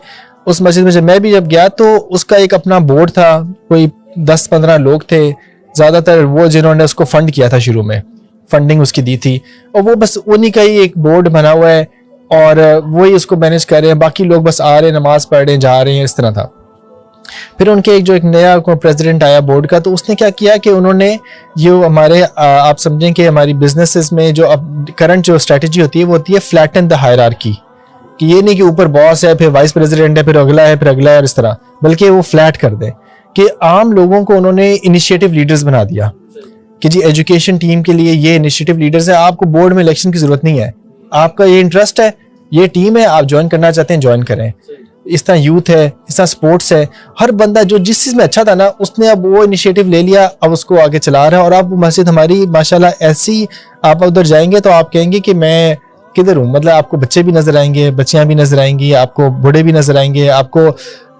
C: اس مسجد میں میں جب گیا تو اس کا ایک اپنا بورڈ تھا, کوئی 10-15 لوگ تھے, زیادہ تر وہ جنہوں نے اس کو فنڈ کیا تھا, شروع میں فنڈنگ اس کی دی تھی, اور وہ بس انہی کا ہی ایک بورڈ بنا ہوا ہے اور وہی اس کو مینیج کر رہے ہیں. باقی لوگ بس آ رہے ہیں, نماز پڑھ رہے ہیں, جا رہے ہیں, اس طرح تھا. پھر ان کے جو ایک نیا پریزیڈنٹ آیا بورڈ کا, تو اس نے کیا کہ انہوں نے یہ ہمارے آپ سمجھیں کہ ہماری بزنسز میں جو اب کرنٹ جو اسٹریٹجی ہوتی ہے وہ ہوتی ہے فلیٹن دا ہائرارکی, کہ یہ نہیں کہ اوپر باس ہے, پھر وائس پریزیڈنٹ ہے, پھر اگلا ہے, پھر اگلا ہے, اور اس طرح, بلکہ وہ فلیٹ کر دیں کہ عام لوگوں کو انہوں نے انیشیٹو لیڈرز بنا دیا کہ جی ایجوکیشن ٹیم کے لیے یہ انیشیٹو لیڈرز ہیں, آپ کو بورڈ میں الیکشن کی ضرورت نہیں ہے, آپ کا یہ انٹرسٹ ہے, یہ ٹیم ہے, آپ جوائن کرنا چاہتے ہیں جوائن کریں. اس طرح یوتھ ہے, اس طرح سپورٹس ہے, ہر بندہ جو جس چیز میں اچھا تھا نا اس نے اب وہ انیشیٹو لے لیا, اب اس کو آگے چلا رہا ہے. اور اب مسجد ہماری ماشاءاللہ ایسی, آپ ادھر جائیں گے تو آپ کہیں گے کہ میں کدھر ہوں, مطلب آپ کو بچے بھی نظر آئیں گے, بچیاں بھی نظر آئیں گی, آپ کو بوڑھے بھی نظر آئیں گے, آپ کو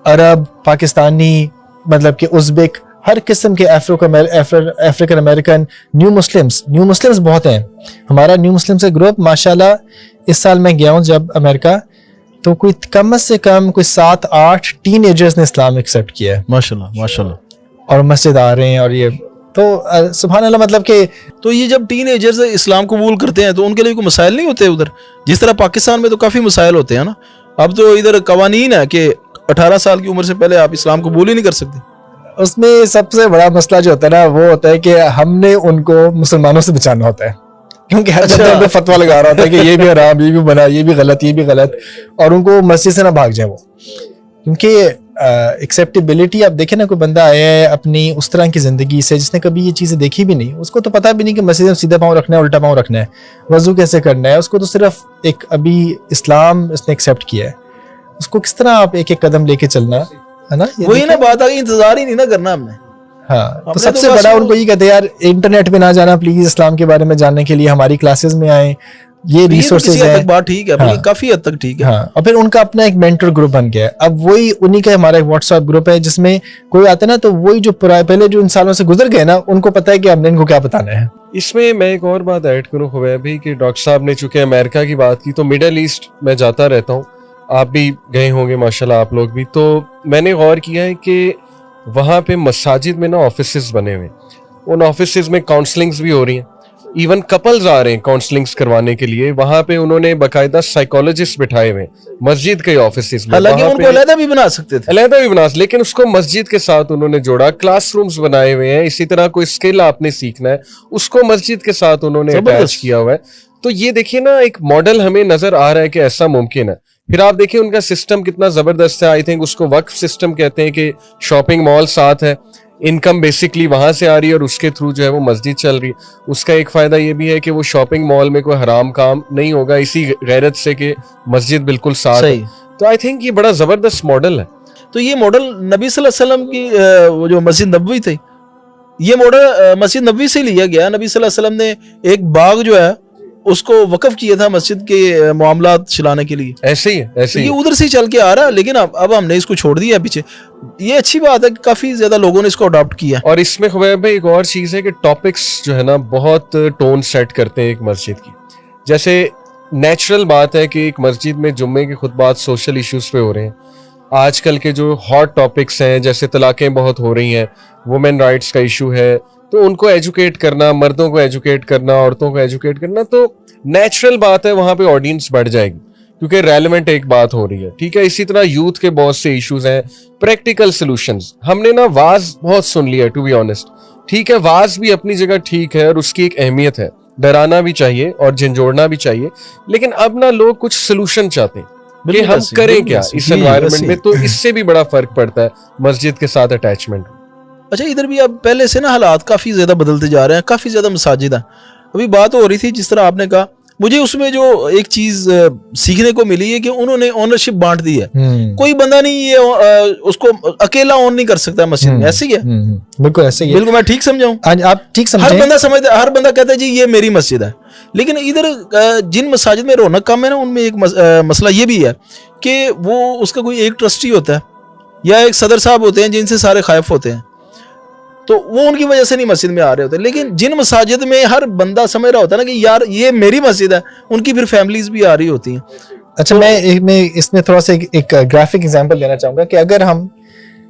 C: عرب, پاکستانی, مطلب کہ ازبک, ہر قسم کے افریقن امریکن, نیو مسلمز بہت ہیں. ہمارا نیو مسلم سے گروپ ماشاءاللہ, اس سال میں گیا ہوں جب امریکہ, تو کوئی کم از سے کم کوئی 7-8 ٹین ایجرز نے اسلام ایکسیپٹ کیا ہے,
B: ماشاءاللہ,
C: اور مسجد آ رہے ہیں. اور یہ تو سبحان اللہ, مطلب کہ
B: تو یہ جب ٹین ایجرز اسلام قبول کرتے ہیں تو ان کے لیے کوئی مسائل نہیں ہوتے ادھر, جس طرح پاکستان میں تو کافی مسائل ہوتے ہیں نا. اب تو ادھر قوانین ہے کہ 18 سال کی عمر سے پہلے آپ اسلام قبول ہی نہیں کر سکتے.
C: اس میں سب سے بڑا مسئلہ جو ہوتا ہے نا وہ ہوتا ہے کہ ہم نے ان کو مسلمانوں سے بچانا ہوتا ہے, کیونکہ ہر بندہ پہ فتویٰ لگا رہا ہوتا ہے کہ یہ بھی حرام, یہ بھی بنا, یہ بھی غلط, یہ بھی غلط, اور ان کو مسجد سے نہ بھاگ جائیں وہ. کیونکہ ایکسیپٹیبلٹی, آپ دیکھیں نا, کوئی بندہ آیا ہے اپنی اس طرح کی زندگی سے جس نے کبھی یہ چیزیں دیکھی بھی نہیں, اس کو تو پتہ بھی نہیں کہ مسجد میں سیدھا پاؤں رکھنا ہے, الٹا پاؤں رکھنا ہے, وضو کیسے کرنا ہے, اس کو تو صرف ایک ابھی اسلام اس نے ایکسیپٹ کیا ہے. اس کو کس طرح آپ ایک ایک قدم لے کے چلنا ہے نا,
B: وہی نا بات آ گئی, انتظار ہی نہیں نا کرنا ہم نے.
C: ہاں, تو سب سے بڑا ان کو یہ کہتے ہیں یار انٹرنیٹ پہ نہ جانا پلیز, اسلام کے بارے میں جاننے کے لیے ہماری کلاسز میں آئیں, یہ ریسورسز ہیں.
B: بات ٹھیک ہے, کافی حد تک ٹھیک ہے.
C: ہاں, اور پھر ان کا اپنا ایک مینٹر گروپ بن گیا ہے. اب وہی انہی کا ہمارا ایک واٹس ایپ گروپ ہے جس میں کوئی آتا ہے نا, تو وہی جو پہلے جو ان سالوں سے گزر گئے نا, ان کو پتہ ہے کہ ہم نے ان کو کیا بتانا ہے.
A: اس میں میں ایک اور بات ایڈ کروں خبیب بھائی, کہ ڈاکٹر صاحب نے چونکہ امریکہ کی بات کی, تو مڈل ایسٹ میں جاتا رہتا ہوں, آپ بھی گئے ہوں گے ماشاءاللہ, آپ لوگ بھی. تو میں نے غور کیا ہے کہ وہاں پہ مساجد میں نا آفیسز بنے ہوئے ہیں, ان آفیسز میں کاؤنسلنگز بھی ہو رہی ہیں, ایون کپلز آ رہے ہیں کاؤنسلنگز کروانے کے لیے. وہاں پہ انہوں نے باقاعدہ سائیکالوجسٹ بٹھائے ہوئے ہیں مسجد کے آفیسز میں.
B: حالانکہ ان کو علیحدہ بھی بنا سکتے تھے,
A: علیحدہ بھی بنا, لیکن اس کو مسجد کے ساتھ انہوں نے جوڑا. کلاس رومز بنائے ہوئے ہیں, اسی طرح کوئی اسکل آپ نے سیکھنا ہے اس کو مسجد کے ساتھ انہوں نے اٹیچ کیا ہوا ہے. تو یہ دیکھیے نا, ایک ماڈل ہمیں نظر آ رہا ہے کہ ایسا ممکن ہے پھر آپ دیکھیں ان کا سسٹم کتنا زبردست ہے. آئی تھنک اس کو وقف سسٹم کہتے ہیں کہ شاپنگ مال ساتھ ہے, انکم بیسکلی وہاں سے آ رہی ہے اور اس کے تھرو جو ہے وہ مسجد چل رہی ہے. اس کا ایک فائدہ یہ بھی ہے کہ وہ شاپنگ مال میں کوئی حرام کام نہیں ہوگا, اسی غیرت سے کہ مسجد بالکل ساتھ ہے. تو آئی تھنک یہ بڑا زبردست ماڈل ہے.
B: تو یہ ماڈل نبی صلی اللہ علیہ وسلم کی وہ جو مسجد نبوی تھی, یہ ماڈل مسجد نبوی سے لیا گیا. نبی صلی اللہ علیہ وسلم نے ایک باغ جو ہے اس کو وقف کیا تھا مسجد کے معاملات چلانے کے لیے.
A: ایسے ہی ہے, ایسے ہی
B: یہ ادھر سے ہی چل کے آ رہا ہے, لیکن اب ہم نے اس کو چھوڑ دیا پیچھے. یہ اچھی بات ہے کہ کافی زیادہ لوگوں نے اس کو اڈاپٹ کیا.
A: اور اس میں خبیب بھائی ایک اور چیز ہے کہ ٹاپکس جو ہے نا بہت ٹون سیٹ کرتے ہیں ایک مسجد کی. جیسے نیچرل بات ہے کہ ایک مسجد میں جمعے کے خطبات سوشل ایشوز پہ ہو رہے ہیں. آج کل کے جو ہاٹ ٹاپکس ہیں جیسے طلاقیں بہت ہو رہی ہیں, وومن رائٹس کا ایشو ہے, تو ان کو ایجوکیٹ کرنا, مردوں کو ایجوکیٹ کرنا, عورتوں کو ایجوکیٹ کرنا, تو نیچرل بات ہے وہاں پہ آڈینس بڑھ جائے گی کیونکہ ریلیونٹ ایک بات ہو رہی ہے. ٹھیک ہے, اسی طرح یوتھ کے بہت سے ایشوز ہیں, پریکٹیکل سولوشنز. ہم نے نا واز بہت سن لیا ٹو بی آنیسٹ. ٹھیک ہے, واز بھی اپنی جگہ ٹھیک ہے اور اس کی ایک اہمیت ہے, ڈرانا بھی چاہیے اور جھنجھوڑنا بھی چاہیے, لیکن اب نا لوگ کچھ سولوشن چاہتے ہیں کہ ہم کریں کیا اس انوائرمنٹ میں. تو اس سے بھی بڑا فرق پڑتا ہے مسجد کے ساتھ اٹیچمنٹ.
B: اچھا, ادھر بھی اب پہلے سے نا حالات کافی زیادہ بدلتے جا رہے ہیں, کافی زیادہ مساجد ہیں. ابھی بات ہو رہی تھی جس طرح آپ نے کہا, مجھے اس میں جو ایک چیز سیکھنے کو ملی ہے کہ انہوں نے اونرشپ بانٹ دی ہے. کوئی بندہ نہیں یہ اس کو اکیلا اون نہیں کر سکتا مسجد میں. ایسے ہی ہے,
C: بالکل ایسے ہی.
B: بالکل میں ٹھیک سمجھاؤں,
C: آپ ٹھیک سمجھیں.
B: ہر بندہ سمجھتا, ہر بندہ کہتا ہے جی یہ میری مسجد ہے. لیکن ادھر جن مساجد میں رونق کم ہے نا, ان میں ایک مسئلہ یہ بھی ہے کہ وہ اس کا کوئی ایک ٹرسٹی ہوتا ہے یا ایک صدر صاحب ہوتے ہیں جن سے سارے خائف ہوتے ہیں, تو وہ ان کی وجہ سے نہیں مسجد میں آ رہے ہوتے. لیکن جن مساجد میں ہر بندہ سمجھ رہا ہوتا ہے نا کہ یار یہ میری مسجد ہے, ان کی پھر فیملیز بھی آ رہی ہوتی ہیں.
C: اچھا, میں اس میں تھوڑا سا ایک گرافک ایگزامپل دینا چاہوں گا کہ اگر ہم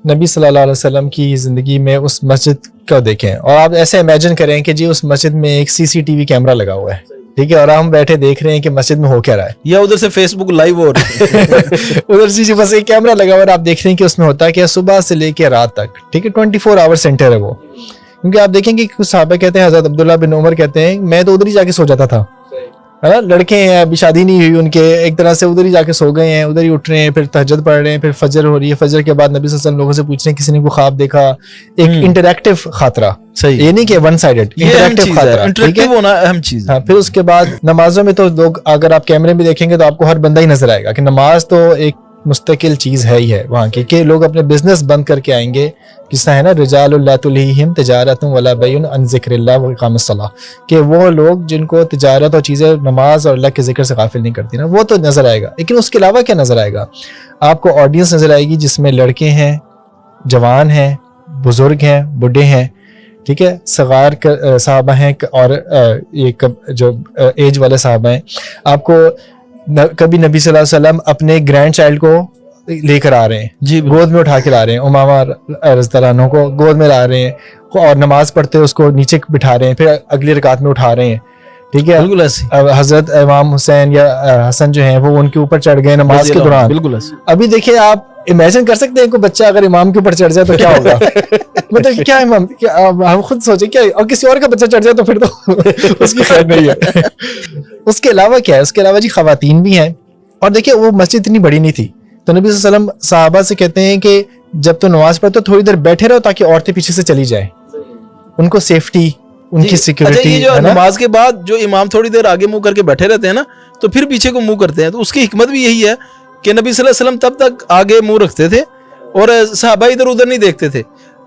C: نبی صلی اللہ علیہ وسلم کی زندگی میں اس مسجد کو دیکھیں اور آپ ایسے امیجن کریں کہ جی اس مسجد میں ایک سی سی ٹی وی کیمرہ لگا ہوا ہے, ٹھیک ہے, اور ہم بیٹھے دیکھ رہے ہیں کہ مسجد میں ہو کیا رہا ہے,
B: یا ادھر سے فیس بک لائیو ہو رہا ہے
C: ادھر سے بس ایک کیمرہ لگا ہوا ہے, آپ دیکھ رہے ہیں کہ اس میں ہوتا ہے کہ صبح سے لے کے رات تک, ٹھیک ہے, 24 آور سینٹر ہے وہ. کیونکہ آپ دیکھیں کہ کچھ صحابہ کہتے ہیں, حضرت عبداللہ بن عمر کہتے ہیں میں تو ادھر ہی جا کے سو جاتا تھا, ہے نا, لڑکے ہیں ابھی شادی نہیں ہوئی ان کے, ایک طرح سے ادھر ہی جا کے سو گئے ہیں, ادھر ہی اٹھ رہے ہیں, پھر تہجد پڑھ رہے ہیں, پھر فجر ہو رہی ہے, فجر کے بعد نبی صلی اللہ علیہ وسلم لوگوں سے پوچھ رہے ہیں کسی نے کوئی خواب دیکھا, ایک انٹریکٹیو خاطرہ, یہ نہیں کہ ون سائیڈڈ, انٹریکٹیو خاطرہ,
B: انٹریکٹیو ہونا اہم چیز ہے.
C: پھر اس کے بعد نمازوں میں تو لوگ, اگر آپ کیمرے میں دیکھیں گے تو آپ کو ہر بندہ ہی نظر آئے گا کہ نماز تو ایک مستقل چیز ہے ہی ہے وہاں کی, کہ لوگ اپنے بزنس بند کر کے آئیں گے, جس طرح ہے نا رجال لا تلہیہم تجارت ولا بیع عن ذکر اللہ واقام الصلاۃ, کہ وہ لوگ جن کو تجارت اور چیزیں نماز اور اللہ کے ذکر سے غافل نہیں کرتی نا, وہ تو نظر آئے گا. لیکن اس کے علاوہ کیا نظر آئے گا, آپ کو آڈینس نظر آئے گی جس میں لڑکے ہیں, جوان ہیں, بزرگ ہیں, بڈھے ہیں, ٹھیک ہے, صغار صحابہ ہیں اور یہ جو ایج والے صحابہ ہیں. آپ کو کبھی نبی صلی اللہ علیہ وسلم اپنے گرینڈ چائلڈ کو لے کر آ رہے ہیں,
B: جی
C: گود میں اٹھا کے لا رہے ہیں, امامہ رضی اللہ عنہ کو گود میں لا رہے ہیں, اور نماز پڑھتے اس کو نیچے بٹھا رہے ہیں, پھر اگلی رکعت میں اٹھا رہے ہیں, ٹھیک ہے.
B: بالکل ایسے
C: حضرت امام حسین یا حسن جو ہیں وہ ان کے اوپر چڑھ گئے نماز کے دوران.
B: بالکل ایسے.
C: ابھی دیکھیں آپ امیجن کر سکتے ہیں کوئی بچہ اگر امام کے اوپر چڑھ جائے تو کیا ہوگا, مطلب کیا امام, ہم خود سوچیں کیا, اور کسی اور کا بچہ چڑھ جائے تو پھر تو اس کی خیر نہیں ہے. اس کے علاوہ کیا ہے, اس کے علاوہ جی خواتین بھی ہیں, اور دیکھیں وہ مسجد اتنی بڑی نہیں تھی, تو نبی صلی اللہ علیہ وسلم صحابہ سے کہتے ہیں کہ جب تو نماز پڑھو تو تھوڑی دیر بیٹھے رہو تاکہ عورتیں پیچھے سے چلی جائیں, ان کو سیفٹی, ان کی سیکورٹی.
B: یہ جو نماز کے بعد جو امام تھوڑی دیر آگے منہ کر کے بیٹھے رہتے ہیں نا, تو پھر پیچھے کو منہ کرتے ہیں, تو اس کی حکمت بھی یہی ہے کہ نبی صلی اللہ علیہ وسلم تب تک آگے منہ رکھتے تھے اور صحابہ ادھر ادھر نہیں دیکھتے تھے.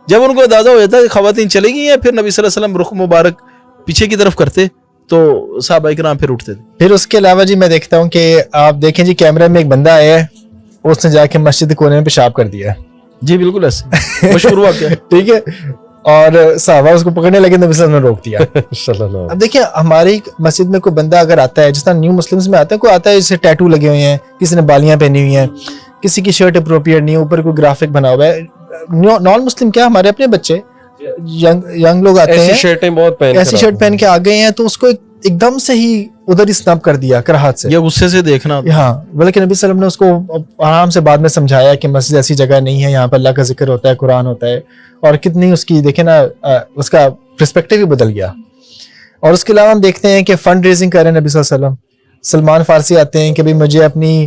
B: جب ان کو اندازہ ہو جاتا ہے کہ خواتین چلے گئی ہیں, پھر نبی صلی اللہ علیہ وسلم رخ مبارک پیچھے کی طرف کرتے تو صحابہ کرام پھر اٹھتے تھے.
C: پھر اس کے علاوہ جی میں دیکھتا ہوں کہ آپ دیکھیں جی کیمرے میں ایک بندہ آیا ہے, اس نے جا کے مسجد کونے میں پیشاب کر دیا.
B: جی بالکل ایسے مشہور واقعہ,
C: ٹھیک ہے, اور صحابہ اس کو پکڑنے لگے, نبی صلی اللہ علیہ وسلم نے روک دیا. اب دیکھیں ہماری مسجد میں کوئی بندہ اگر آتا ہے, جس طرح نیو مسلمز میں آتا ہے, کوئی آتا ہے جسے ٹیٹو لگے ہوئے ہیں, کسی نے بالیاں پہنی ہوئی ہیں, کسی کی شرٹ اپروپریٹ نہیں, اوپر کوئی گرافک بنا ہوا ہے. نان مسلم کیا, ہمارے اپنے بچے ینگ لوگ آتے ہیں, ایسی شرٹ پہن کے آ گئے ہیں, تو اس کو ایک دم سے ہی ادھر ہی سنپ کر دیا کراہت سے,
B: یا غصے سے دیکھنا.
C: ہاں, بلکہ نبی صلی اللہ علیہ وسلم نے اس کو آرام سے بعد میں سمجھایا کہ مسجد ایسی جگہ نہیں ہے, یہاں پر اللہ کا ذکر ہوتا ہے, قرآن ہوتا ہے, اور کتنی اس کی دیکھیں نا اس کا پرسپیکٹیو ہی بدل گیا. اور اس کے علاوہ ہم دیکھتے ہیں کہ فنڈ ریزنگ کر رہے ہیں نبی صلی اللہ علیہ وسلم. سلمان فارسی آتے ہیں کہ بھائی مجھے اپنی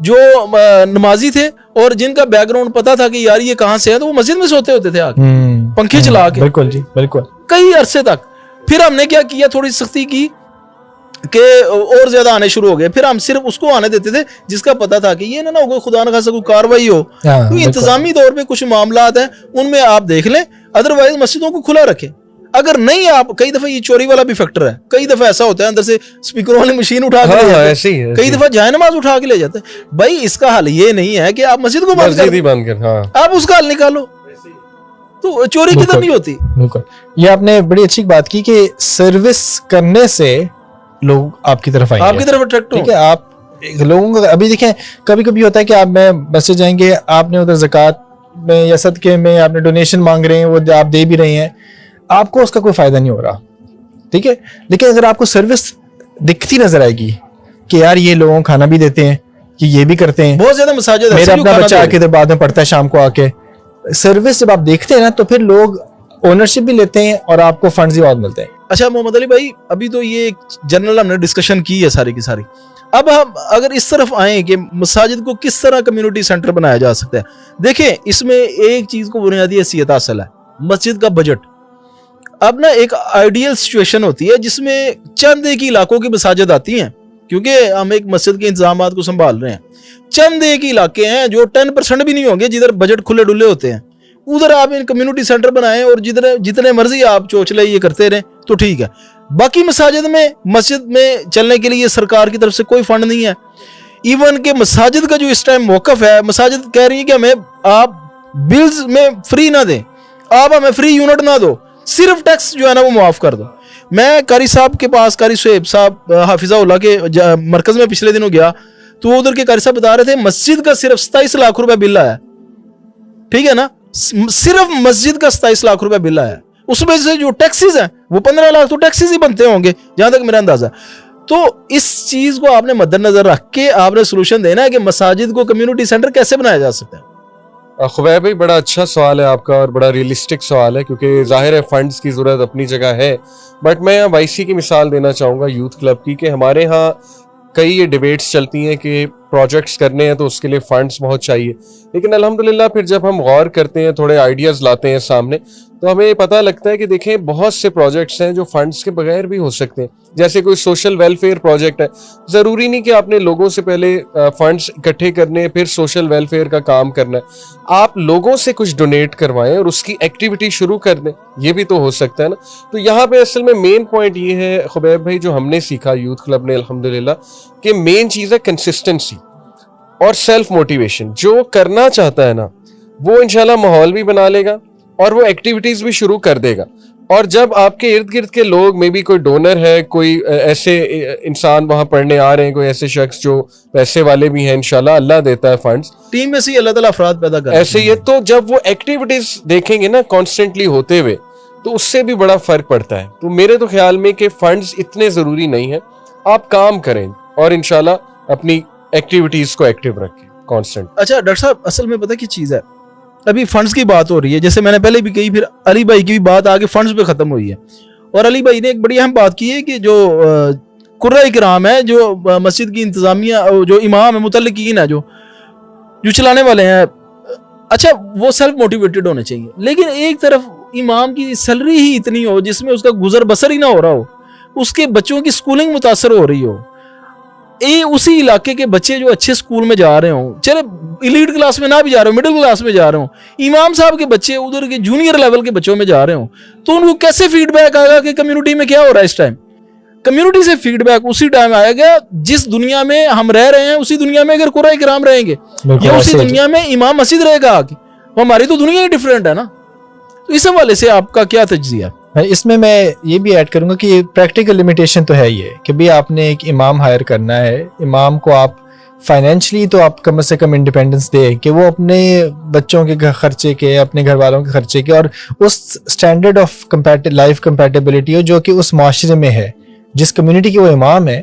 B: جو نمازی تھے اور جن کا بیک گراؤنڈ پتا تھا کہ یار یہ کہاں سے ہے, تو وہ مسجد میں سوتے ہوتے تھے آگے پنکھے چلا کے,
C: بالکل جی بالکل,
B: کئی عرصے تک. پھر ہم نے کیا کیا, تھوڑی سختی کی کہ اور زیادہ آنے شروع ہو گئے. پھر ہم صرف اس کو آنے دیتے تھے جس کا پتا تھا کہ یہ نہ کوئی خدا نہ خاصا کوئی کاروائی ہو. تو انتظامی طور پہ کچھ معاملات ہیں ان میں آپ دیکھ لیں, ادروائز مسجدوں کو کھلا رکھیں. اگر نہیں, آپ کئی دفعہ یہ چوری والا بھی فیکٹر ہے, کئی دفعہ ایسا ہوتا ہے اندر سے اسپیکر والی مشین اٹھا کے لے جاتے ہیں, کئی دفعہ جائے نماز اٹھا کے لے جاتے ہیں. بھائی اس کا حل یہ نہیں ہے کہ آپ مسجد کو بند کر, آپ اس کا حل نکالو, تو چوری کدھر نہیں ہوتی.
C: بالکل, یہ آپ نے بڑی اچھی بات کی کہ سروس کرنے سے لوگ آپ کی طرف آئیں گے,
B: آپ کی طرف اٹریکٹ ہوں.
C: ٹھیک ہے, آپ لوگوں کو ابھی دیکھیں کبھی کبھی ہوتا ہے کہ آپ میں مسجد جائیں گے, آپ نے ادھر زکوٰۃ میں یا صدقے میں آپ نے ڈونیشن مانگ رہے ہیں, وہ آپ دے بھی رہے ہیں, آپ کو اس کا کوئی فائدہ نہیں ہو رہا, ٹھیک ہے. لیکن اگر آپ کو سروس دکھتی نظر آئے گی کہ یار یہ لوگوں کو کھانا بھی دیتے ہیں, کہ یہ بھی کرتے ہیں,
B: بہت زیادہ مساجد
C: میرا اپنا بچہ آ کے ادھر بعد میں پڑھتا ہے شام کو آ کے, سروس جب آپ دیکھتے ہیں نا تو پھر لوگ اونرشپ بھی لیتے ہیں اور آپ کو فنڈز بھی بہت ملتے ہیں.
B: اچھا محمد علی بھائی, ابھی تو یہ جنرل ہم نے ڈسکشن کی ہے ساری کی ساری. اب ہم اگر اس طرف آئیں کہ مساجد کو کس طرح کمیونٹی سینٹر بنایا جا سکتا ہے, دیکھیں اس میں ایک چیز کو بنیادی حیثیت حاصل ہے, مسجد کا بجٹ. اب نا ایک آئیڈیل سچویشن ہوتی ہے جس میں چند ایک علاقوں کی مساجد آتی ہیں, کیونکہ ہم ایک مسجد کے انتظامات کو سنبھال رہے ہیں. چند ایک علاقے ہیں جو 10% بھی نہیں ہوں گے جدھر بجٹ کھلے ڈلے ہوتے ہیں, ادھر آپ ان کمیونٹی سینٹر بنائیں اور جتنے مرضی آپ چوچلے یہ کرتے رہیں تو ٹھیک ہے. باقی مساجد میں چلنے کے لیے سرکار کی طرف سے کوئی فنڈ نہیں ہے. ایون کہ مساجد کا جو اس ٹائم موقف ہے, مساجد کہہ رہی ہیں کہ ہمیں آپ بلز میں فری نہ دیں, آپ ہمیں فری یونٹ نہ دو, صرف ٹیکس جو ہے نا وہ معاف کر دو. میں قاری صاحب کے پاس, قاری صہیب صاحب حافظہ اللہ کے مرکز میں پچھلے دنوں گیا تو ادھر کے قاری صاحب بتا رہے تھے مسجد کا صرف 27 لاکھ روپے بل آیا, ٹھیک ہے نا, صرف مسجد کا 27 لاکھ روپے بل آیا. اس میں سے جو ٹیکسیز ہیں وہ 15 لاکھ تو ٹیکسیز ہی بنتے ہوں گے جہاں تک میرا اندازہ. تو اس چیز کو آپ نے مد نظر رکھ کے آپ نے سولوشن دینا ہے کہ مساجد کو کمیونٹی سینٹر کیسے بنایا جا سکتا ہے.
A: خبیب بھائی بڑا اچھا سوال ہے آپ کا اور بڑا ریئلسٹک سوال ہے, کیونکہ ظاہر ہے فنڈز کی ضرورت اپنی جگہ ہے. بٹ میں وائی سی کی مثال دینا چاہوں گا, یوتھ کلب کی, کہ ہمارے ہاں کئی یہ ڈیبیٹس چلتی ہیں کہ پروجیکٹس کرنے ہیں تو اس کے لیے فنڈز بہت چاہیے, لیکن الحمدللہ پھر جب ہم غور کرتے ہیں, تھوڑے آئیڈیاز لاتے ہیں سامنے, تو ہمیں پتہ لگتا ہے کہ دیکھیں بہت سے پروجیکٹس ہیں جو فنڈز کے بغیر بھی ہو سکتے ہیں. جیسے کوئی سوشل ویلفیئر پروجیکٹ ہے, ضروری نہیں کہ آپ نے لوگوں سے پہلے فنڈز اکٹھے کرنے پھر سوشل ویلفیئر کا کام کرنا ہے. آپ لوگوں سے کچھ ڈونیٹ کروائیں اور اس کی ایکٹیویٹی شروع کر دیں, یہ بھی تو ہو سکتا ہے نا. تو یہاں پہ اصل میں مین پوائنٹ یہ ہے خبیب بھائی, جو ہم نے سیکھا یوتھ کلب نے الحمدللہ, کہ مین چیز ہے کنسسٹنسی اور سیلف موٹیویشن. جو کرنا چاہتا ہے نا وہ انشاءاللہ ماحول بھی بنا لے گا اور وہ ایکٹیویٹیز بھی شروع کر دے گا. اور جب آپ کے ارد گرد کے لوگ, میں بھی کوئی ڈونر ہے, کوئی ایسے انسان وہاں پڑھنے آ رہے ہیں, کوئی ایسے شخص جو پیسے والے بھی ہیں, انشاءاللہ اللہ دیتا ہے فنڈز,
B: ٹیم میں سے اللہ تعالیٰ افراد پیدا کرتا ہے
A: ایسے ہی ہے. تو جب وہ ایکٹیویٹیز دیکھیں گے نا کانسٹنٹلی ہوتے ہوئے, تو اس سے بھی بڑا فرق پڑتا ہے. تو میرے تو خیال میں کہ فنڈز اتنے ضروری نہیں ہیں, آپ کام کریں اور انشاءاللہ اپنی ایکٹیویٹیز کو ایکٹیو رکھیں کانسٹنٹ.
B: اچھا ڈاکٹر صاحب, اصل میں پتہ کیا چیز ہے, ابھی فنڈز کی بات ہو رہی ہے, جیسے میں نے پہلے بھی کہی, پھر علی بھائی کی بھی بات آگے فنڈز پہ ختم ہوئی ہے, اور علی بھائی نے ایک بڑی اہم بات کی ہے کہ جو قرہ کرام ہے, جو مسجد کی انتظامیہ, جو امام ہے, متعلقین ہے, جو چلانے والے ہیں, اچھا وہ سیلف موٹیویٹڈ ہونے چاہیے. لیکن ایک طرف امام کی سیلری ہی اتنی ہو جس میں اس کا گزر بسر ہی نہ ہو رہا ہو, اس کے بچوں کی سکولنگ متاثر ہو رہی ہو, اسی علاقے کے بچے جو اچھے سکول میں جا رہے ہوں, چلے ایلیٹ کلاس میں نہ بھی جا رہے ہوں, مڈل کلاس میں جا رہے ہوں, امام صاحب کے بچے ادھر کے جونیئر لیول کے بچوں میں جا رہے ہوں, تو ان کو کیسے فیڈ بیک آئے گا کہ کمیونٹی میں کیا ہو رہا ہے اس ٹائم؟ کمیونٹی سے فیڈ بیک اسی ٹائم آئے گا جس دنیا میں ہم رہ رہے ہیں, اسی دنیا میں اگر قرآن کرام رہیں گے, یا اسی دنیا میں امام مسجد رہے گا آگے. ہماری تو دنیا ہی ڈفرینٹ ہے نا. تو اس حوالے سے آپ کا کیا تجزیہ ہے؟
C: اس میں یہ بھی ایڈ کروں گا کہ پریکٹیکل لمیٹیشن تو ہے یہ کہ بھی آپ نے ایک امام ہائر کرنا ہے, امام کو آپ فائنینشلی تو آپ کم سے کم انڈیپینڈنس دے کہ وہ اپنے بچوں کے خرچے کے, اپنے گھر والوں کے خرچے کے, اور اس اسٹینڈرڈ آف لائف کمپیٹیبلٹی ہو جو کہ اس معاشرے میں ہے, جس کمیونٹی کے وہ امام ہے